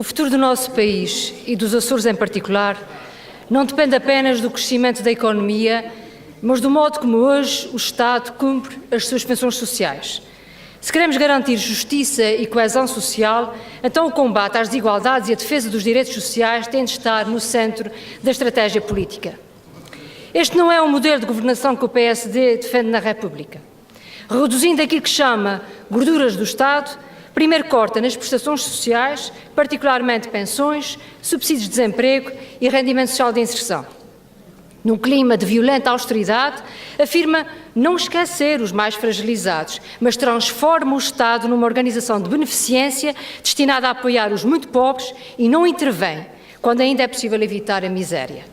O futuro do nosso país e dos Açores em particular não depende apenas do crescimento da economia, mas do modo como hoje o Estado cumpre as suas funções sociais. Se queremos garantir justiça e coesão social, então o combate às desigualdades e a defesa dos direitos sociais tem de estar no centro da estratégia política. Este não é o modelo de governação que o PSD defende na República. Reduzindo aquilo que chama gorduras do Estado, primeiro corta nas prestações sociais, particularmente pensões, subsídios de desemprego e rendimento social de inserção. Num clima de violenta austeridade, afirma não esquecer os mais fragilizados, mas transforma o Estado numa organização de beneficência destinada a apoiar os muito pobres e não intervém quando ainda é possível evitar a miséria.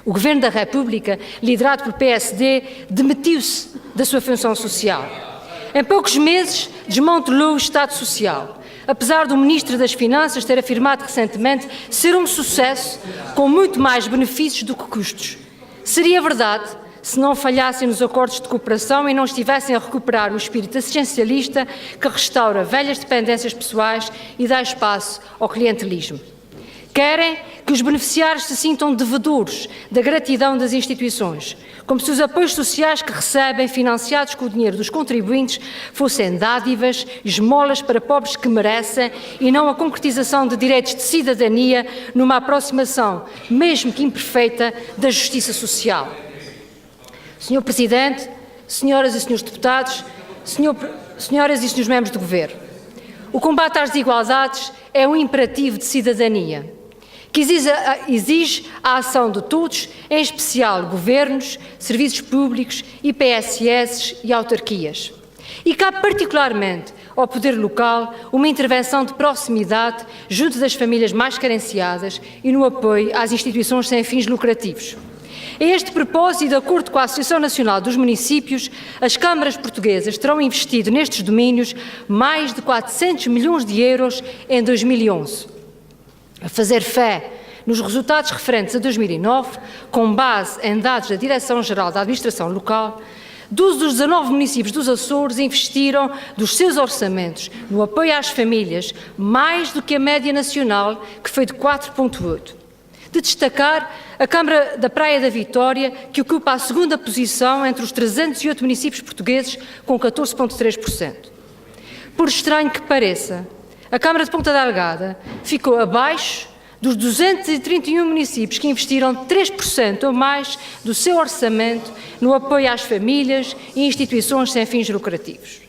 O Governo da República, liderado pelo PSD, demitiu-se da sua função social. Em poucos meses, desmantelou o Estado Social, apesar do Ministro das Finanças ter afirmado recentemente ser um sucesso com muito mais benefícios do que custos. Seria verdade se não falhassem nos acordos de cooperação e não estivessem a recuperar o espírito assistencialista que restaura velhas dependências pessoais e dá espaço ao clientelismo. Querem que os beneficiários se sintam devedores da gratidão das instituições, como se os apoios sociais que recebem, financiados com o dinheiro dos contribuintes, fossem dádivas, esmolas para pobres que merecem e não a concretização de direitos de cidadania numa aproximação, mesmo que imperfeita, da justiça social. Senhor Presidente, senhoras e senhores deputados, senhoras e senhores membros do Governo, o combate às desigualdades é um imperativo de cidadania que exige a ação de todos, em especial governos, serviços públicos, IPSS e autarquias. E cabe particularmente ao poder local uma intervenção de proximidade junto das famílias mais carenciadas e no apoio às instituições sem fins lucrativos. A este propósito, e de acordo com a Associação Nacional dos Municípios, as câmaras portuguesas terão investido nestes domínios mais de 400 milhões de euros em 2011. A fazer fé nos resultados referentes a 2009, com base em dados da Direção-Geral da Administração Local, 12 dos 19 municípios dos Açores investiram dos seus orçamentos no apoio às famílias mais do que a média nacional, que foi de 4,8%. De destacar a Câmara da Praia da Vitória, que ocupa a segunda posição entre os 308 municípios portugueses, com 14,3%. Por estranho que pareça, a Câmara de Ponta Delgada ficou abaixo dos 231 municípios que investiram 3% ou mais do seu orçamento no apoio às famílias e instituições sem fins lucrativos.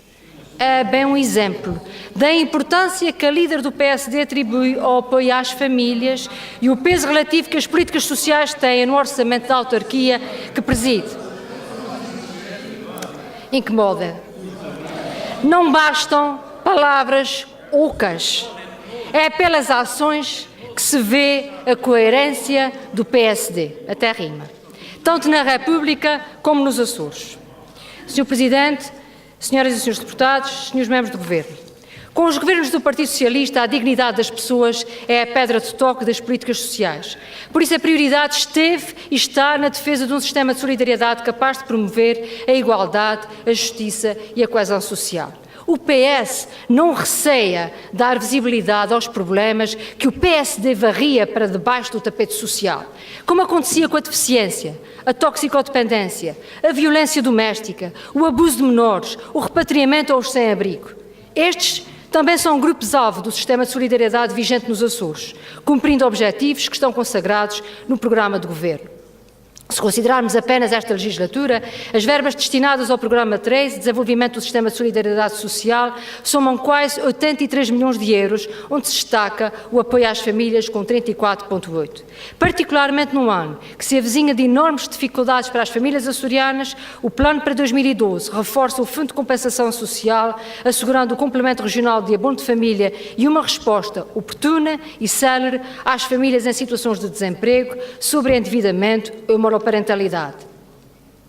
É bem um exemplo da importância que a líder do PSD atribui ao apoio às famílias e o peso relativo que as políticas sociais têm no orçamento da autarquia que preside. Incomoda. Não bastam palavras ocas. É pelas ações que se vê a coerência do PSD, até rima, tanto na República como nos Açores. Senhor Presidente, senhoras e senhores deputados, senhores membros do Governo, com os governos do Partido Socialista, a dignidade das pessoas é a pedra de toque das políticas sociais. Por isso, a prioridade esteve e está na defesa de um sistema de solidariedade capaz de promover a igualdade, a justiça e a coesão social. O PS não receia dar visibilidade aos problemas que o PSD varria para debaixo do tapete social, como acontecia com a deficiência, a toxicodependência, a violência doméstica, o abuso de menores, o repatriamento aos sem-abrigo. Estes também são grupos-alvo do sistema de solidariedade vigente nos Açores, cumprindo objetivos que estão consagrados no programa de governo. Se considerarmos apenas esta legislatura, as verbas destinadas ao Programa 3 de Desenvolvimento do Sistema de Solidariedade Social somam quase 83 milhões de euros, onde se destaca o apoio às famílias com 34,8%. Particularmente num ano que se avizinha de enormes dificuldades para as famílias açorianas, o plano para 2012 reforça o Fundo de Compensação Social, assegurando o complemento regional de abono de família e uma resposta oportuna e célere às famílias em situações de desemprego, sobreendividamento ou monoparentalidade.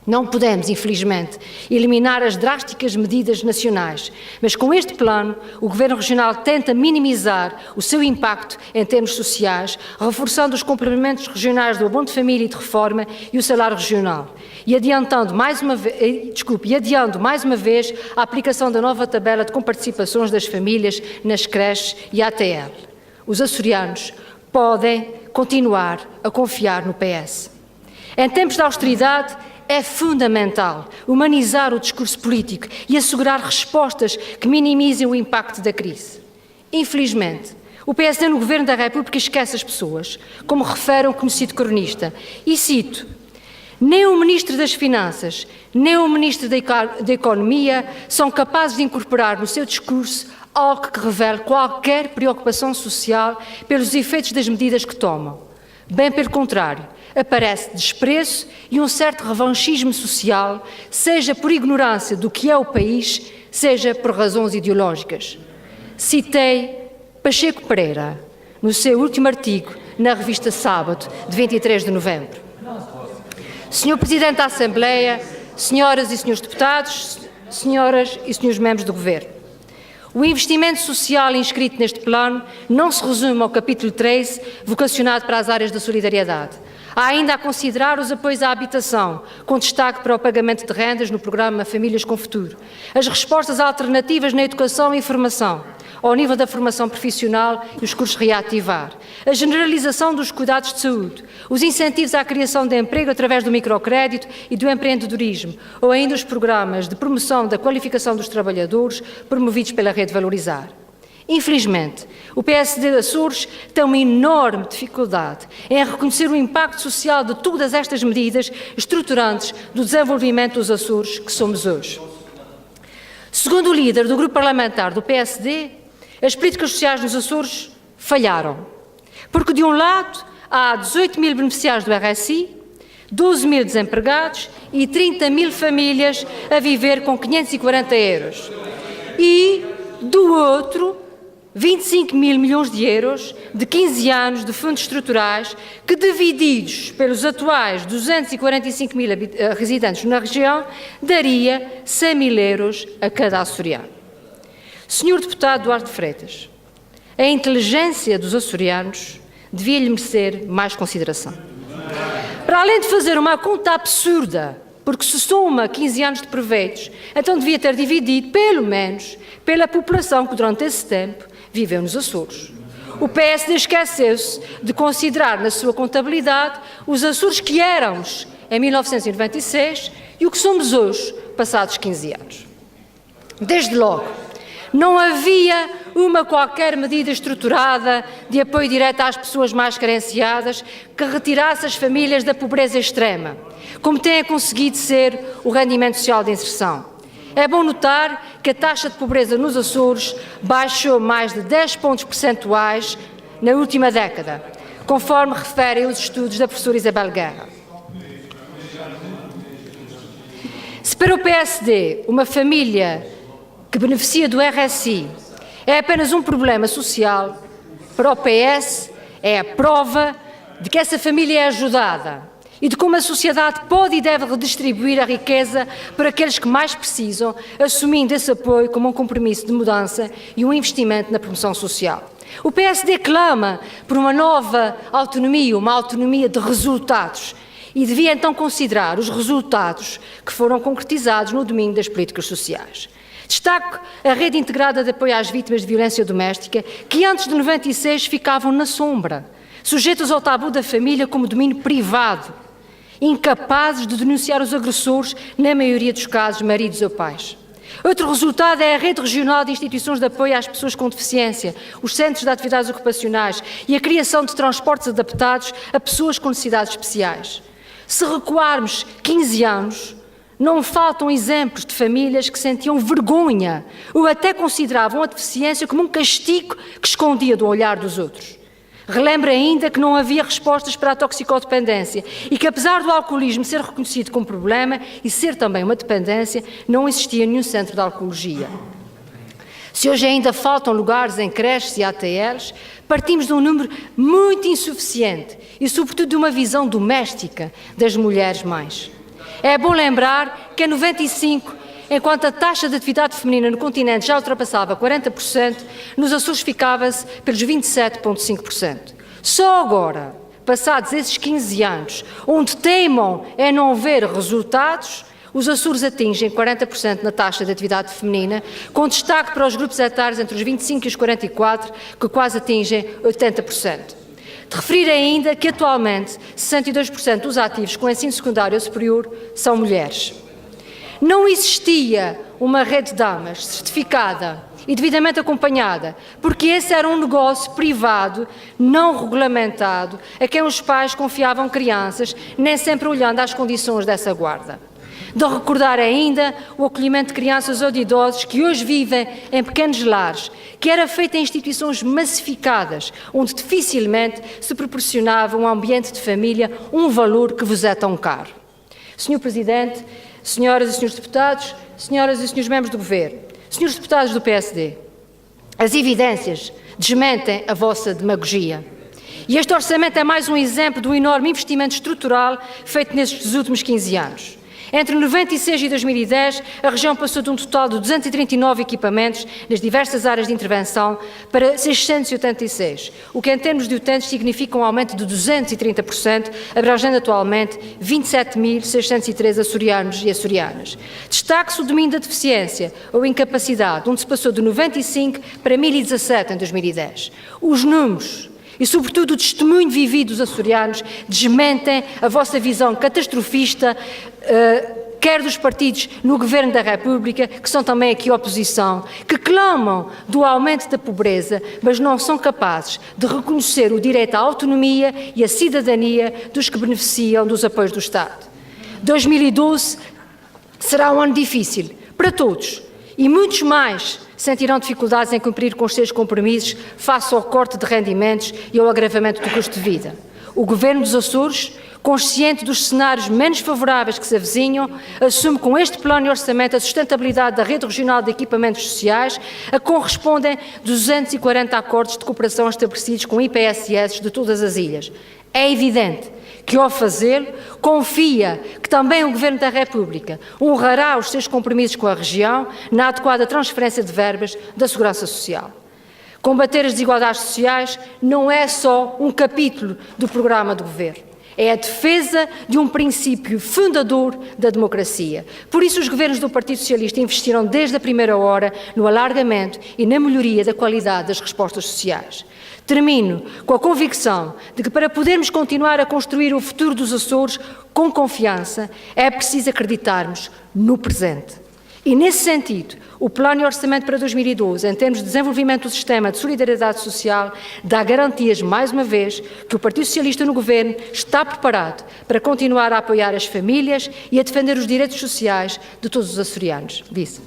Não podemos, infelizmente, eliminar as drásticas medidas nacionais, mas com este plano o Governo Regional tenta minimizar o seu impacto em termos sociais, reforçando os complementos regionais do abono de família e de reforma e o salário regional, e adiando mais uma vez a aplicação da nova tabela de comparticipações das famílias nas creches e ATL. os açorianos podem continuar a confiar no PS. Em tempos de austeridade, é fundamental humanizar o discurso político e assegurar respostas que minimizem o impacto da crise. Infelizmente, o PSD no Governo da República esquece as pessoas, como refere um conhecido cronista, e cito: nem o Ministro das Finanças, nem o Ministro da Economia são capazes de incorporar no seu discurso algo que revele qualquer preocupação social pelos efeitos das medidas que tomam. Bem pelo contrário, aparece desprezo e um certo revanchismo social, seja por ignorância do que é o país, seja por razões ideológicas. Citei Pacheco Pereira, no seu último artigo na revista Sábado, de 23 de novembro. Senhor Presidente da Assembleia, senhoras e senhores deputados, senhoras e senhores membros do Governo, o investimento social inscrito neste plano não se resume ao capítulo 13, vocacionado para as áreas da solidariedade. Há ainda a considerar os apoios à habitação, com destaque para o pagamento de rendas no programa Famílias com Futuro, as respostas alternativas na educação e formação, ao nível da formação profissional e os cursos reativar, a generalização dos cuidados de saúde, os incentivos à criação de emprego através do microcrédito e do empreendedorismo, ou ainda os programas de promoção da qualificação dos trabalhadores promovidos pela Rede Valorizar. Infelizmente, o PSD de Açores tem uma enorme dificuldade em reconhecer o impacto social de todas estas medidas estruturantes do desenvolvimento dos Açores que somos hoje. Segundo o líder do grupo parlamentar do PSD, as políticas sociais nos Açores falharam, porque de um lado há 18 mil beneficiários do RSI, 12 mil desempregados e 30 mil famílias a viver com 540 euros. E, do outro, 25 mil milhões de euros de 15 anos de fundos estruturais que, divididos pelos atuais 245 mil residentes na região, daria 100 mil euros a cada açoriano. Senhor deputado Duarte Freitas, a inteligência dos açorianos devia-lhe merecer mais consideração. Para além de fazer uma conta absurda, porque se soma 15 anos de proveitos, então devia ter dividido, pelo menos, pela população que durante esse tempo viveu nos Açores. O PSD esqueceu-se de considerar na sua contabilidade os Açores que éramos em 1996 e o que somos hoje, passados 15 anos. Desde logo, não havia uma qualquer medida estruturada de apoio direto às pessoas mais carenciadas que retirasse as famílias da pobreza extrema, como tem conseguido ser o rendimento social de inserção. É bom notar que a taxa de pobreza nos Açores baixou mais de 10 pontos percentuais na última década, conforme referem os estudos da professora Isabel Guerra. Se para o PSD uma família que beneficia do RSI é apenas um problema social, para o PS é a prova de que essa família é ajudada e de como a sociedade pode e deve redistribuir a riqueza para aqueles que mais precisam, assumindo esse apoio como um compromisso de mudança e um investimento na promoção social. O PSD clama por uma nova autonomia, uma autonomia de resultados, e devia então considerar os resultados que foram concretizados no domínio das políticas sociais. Destaco a rede integrada de apoio às vítimas de violência doméstica, que antes de 96 ficavam na sombra, sujeitos ao tabu da família como domínio privado, incapazes de denunciar os agressores, na maioria dos casos, maridos ou pais. Outro resultado é a rede regional de instituições de apoio às pessoas com deficiência, os centros de atividades ocupacionais e a criação de transportes adaptados a pessoas com necessidades especiais. Se recuarmos 15 anos, não faltam exemplos de famílias que sentiam vergonha ou até consideravam a deficiência como um castigo que escondia do olhar dos outros. Relembro ainda que não havia respostas para a toxicodependência e que, apesar do alcoolismo ser reconhecido como problema e ser também uma dependência, não existia nenhum centro de alcoologia. Se hoje ainda faltam lugares em creches e ATLs, partimos de um número muito insuficiente e, sobretudo, de uma visão doméstica das mulheres mães. É bom lembrar que em 95, enquanto a taxa de atividade feminina no continente já ultrapassava 40%, nos Açores ficava-se pelos 27,5%. Só agora, passados esses 15 anos, onde teimam em não ver resultados, Os Açores atingem 40% na taxa de atividade feminina, com destaque para os grupos etários entre os 25 e os 44, que quase atingem 80%. De referir ainda que, atualmente, 62% dos ativos com ensino secundário superior são mulheres. Não existia uma rede de damas certificada e devidamente acompanhada, porque esse era um negócio privado, não regulamentado, a quem os pais confiavam crianças, nem sempre olhando às condições dessa guarda. De recordar ainda o acolhimento de crianças ou de idosos que hoje vivem em pequenos lares, que era feito em instituições massificadas, onde dificilmente se proporcionava um ambiente de família, um valor que vos é tão caro. Senhor Presidente, senhoras e senhores deputados, senhoras e senhores membros do Governo, senhores deputados do PSD, as evidências desmentem a vossa demagogia. E este orçamento é mais um exemplo do enorme investimento estrutural feito nestes últimos 15 anos. Entre 96 e 2010, a região passou de um total de 239 equipamentos nas diversas áreas de intervenção para 686, o que em termos de utentes significa um aumento de 230%, abrangendo atualmente 27.603 açorianos e açorianas. Destaque-se o domínio da deficiência ou incapacidade, onde se passou de 95 para 1.017 em 2010. Os números e, sobretudo, o testemunho vivido dos açorianos desmentem a vossa visão catastrofista, quer dos partidos no Governo da República, que são também aqui oposição, que clamam do aumento da pobreza, mas não são capazes de reconhecer o direito à autonomia e à cidadania dos que beneficiam dos apoios do Estado. 2012 será um ano difícil para todos e muitos mais sentirão dificuldades em cumprir com os seus compromissos face ao corte de rendimentos e ao agravamento do custo de vida. O Governo dos Açores, consciente dos cenários menos favoráveis que se avizinham, assume com este plano de orçamento a sustentabilidade da rede regional de equipamentos sociais, a que correspondem 240 acordos de cooperação estabelecidos com IPSS de todas as ilhas. É evidente que, ao fazê-lo, confia que também o Governo da República honrará os seus compromissos com a região na adequada transferência de verbas da Segurança Social. Combater as desigualdades sociais não é só um capítulo do programa do Governo. É a defesa de um princípio fundador da democracia. Por isso, os governos do Partido Socialista investiram desde a primeira hora no alargamento e na melhoria da qualidade das respostas sociais. Termino com a convicção de que, para podermos continuar a construir o futuro dos Açores com confiança, é preciso acreditarmos no presente. E, nesse sentido, o Plano de Orçamento para 2012, em termos de desenvolvimento do sistema de solidariedade social, dá garantias, mais uma vez, que o Partido Socialista no Governo está preparado para continuar a apoiar as famílias e a defender os direitos sociais de todos os açorianos. Vice.